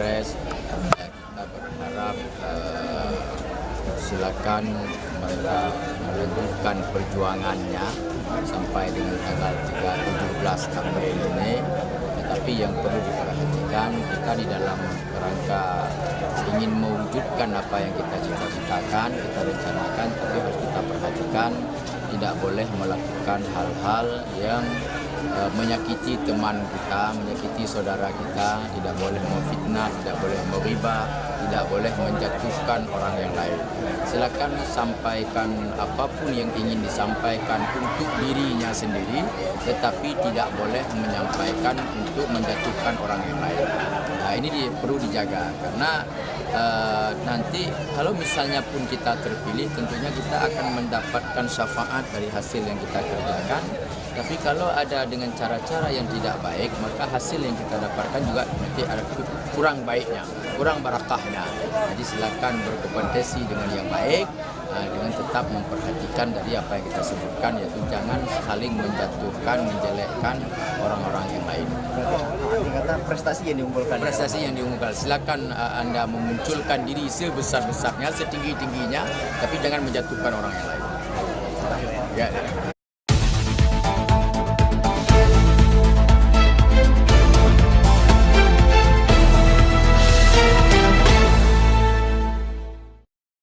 Kongres. Kita berharap silakan mereka melanjutkan perjuangannya sampai dengan tanggal 17 April ini. Tetapi yang perlu diperhatikan, kita di dalam rangka ingin mewujudkan apa yang kita cita-citakan, kita rencanakan, tapi harus kita perhatikan tidak boleh melakukan hal-hal yang menyakiti teman kita, menyakiti saudara kita, tidak boleh memfitnah, tidak boleh meriba, tidak boleh menjatuhkan orang yang lain. Silakan sampaikan apapun yang ingin disampaikan untuk dirinya sendiri, tetapi tidak boleh menyampaikan untuk menjatuhkan orang yang lain. Nah, ini perlu dijaga karena nanti kalau misalnya pun kita terpilih, tentunya kita akan mendapatkan syafaat dari hasil yang kita kerjakan. Tapi kalau ada dengan cara-cara yang tidak baik, maka hasil yang kita dapatkan juga nanti ada kurang baiknya, kurang barakahnya. Jadi silakan berkompetisi dengan yang baik, dengan tetap memperhatikan dari apa yang kita sebutkan, yaitu jangan saling menjatuhkan, menjelekkan orang-orang yang lain. Kata prestasi yang diunggulkan. Prestasi yang diunggulkan. Silakan Anda memunculkan diri sebesar-besarnya, setinggi-tingginya, tapi jangan menjatuhkan orang yang lain. Ya.